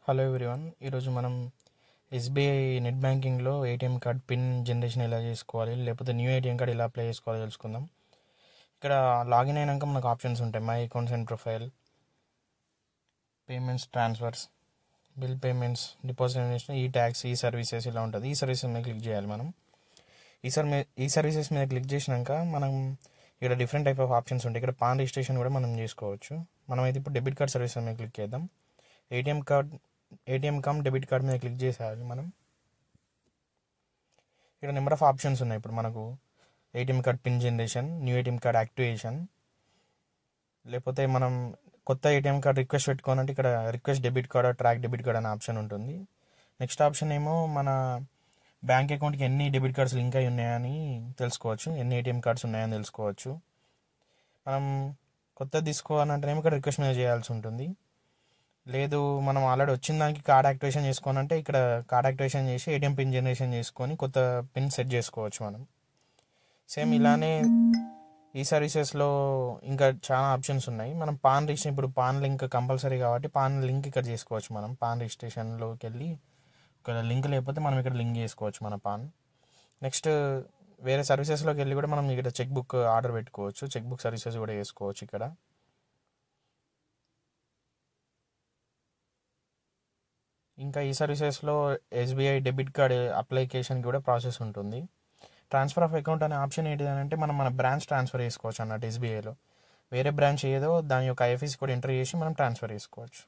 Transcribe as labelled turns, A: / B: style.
A: Hello everyone, ఈరోజు మనం SBI net బ్యాంకింగ్లో ఏటీఎం కార్డ్ పిన్ జనరేషన్ ఎలా చేసుకోవాలి, లేకపోతే న్యూ ఏటీఎం కార్డ్ ఎలా అప్లై చేసుకోవాలో తెలుసుకుందాం. ఇక్కడ లాగిన్ అయినాక మనకు ఆప్షన్స్ ఉంటాయి. My accounts and profile, payments, transfers, bill payments, deposit, ఈ ట్యాక్స్, ఈ సర్వీసెస్ ఇలా ఉంటుంది. ఈ సర్వీసెస్ మీద క్లిక్ చేయాలి. మనం ఈ సర్వీసెస్ మీద క్లిక్ చేసినాక మనం ఇక్కడ డిఫరెంట్ టైప్ ఆఫ్ ఆప్షన్స్ ఉంటాయి. ఇక్కడ పాన్ రిజిస్ట్రేషన్ కూడా మనం చేసుకోవచ్చు. మనమైతే ఇప్పుడు డెబిట్ కార్డ్ సర్వీసెస్ మీద క్లిక్ చేద్దాం. ఏటీఎం కమ్ డెబిట్ కార్డ్ మీద క్లిక్ చేసేయాలి. మనం ఇక్కడ నెంబర్ ఆఫ్ ఆప్షన్స్ ఉన్నాయి. ఇప్పుడు మనకు ATM card pin generation, new ATM card activation, లేకపోతే మనం కొత్త ఏటీఎం కార్డ్ రిక్వెస్ట్ పెట్టుకోవాలంటే ఇక్కడ request debit card, track debit card అనే ఆప్షన్ ఉంటుంది. నెక్స్ట్ ఆప్షన్ ఏమో మన బ్యాంక్ అకౌంట్కి ఎన్ని డెబిట్ కార్డ్స్ లింక్ అయి ఉన్నాయని తెలుసుకోవచ్చు, ఎన్ని ఏటీఎం కార్డ్స్ ఉన్నాయని తెలుసుకోవచ్చు. మనం కొత్తది తీసుకోవాలంటేనేమో ఇక్కడ రిక్వెస్ట్ మీద చేయాల్సి ఉంటుంది. లేదు మనం ఆల్రెడీ వచ్చిన దానికి కార్డ్ యాక్టివేషన్ చేసుకోవాలంటే ఇక్కడ కార్డ్ యాక్టివేషన్ చేసి ఏటీఎం పిన్ జనరేషన్ చేసుకొని కొత్త పిన్ సెట్ చేసుకోవచ్చు. మనం సేమ్ ఇలానే ఈ సర్వీసెస్లో ఇంకా చాలా ఆప్షన్స్ ఉన్నాయి. మనం పాన్ రిజిస్ట్రేషన్, ఇప్పుడు పాన్ లింక్ కంపల్సరీ కాబట్టి పాన్ లింక్ ఇక్కడ చేసుకోవచ్చు. మనం పాన్ రిజిస్ట్రేషన్లోకి వెళ్ళి ఒక లింక్ లేకపోతే మనం ఇక్కడ లింక్ చేసుకోవచ్చు మన పాన్. నెక్స్ట్ వేరే సర్వీసెస్లోకి వెళ్ళి కూడా మనం ఇక్కడ చెక్ బుక్ ఆర్డర్ పెట్టుకోవచ్చు. చెక్ బుక్ సర్వీసెస్ కూడా చేసుకోవచ్చు. ఇక్కడ ఇంకా ఈ సర్వీసెస్లో ఎస్బీఐ డెబిట్ కార్డ్ అప్లికేషన్కి కూడా ప్రాసెస్ ఉంటుంది. ట్రాన్స్ఫర్ ఆఫ్ అకౌంట్ అనే ఆప్షన్ ఏంటి అని అంటే మనం మన బ్రాంచ్ ట్రాన్స్ఫర్ చేసుకోవచ్చు అన్నట్టు. ఎస్బీఐలో వేరే బ్రాంచ్ ఏదో దాని యొక్క ఐఎఫ్ఎస్సి కూడా ఎంటర్ చేసి మనం ట్రాన్స్ఫర్ చేసుకోవచ్చు.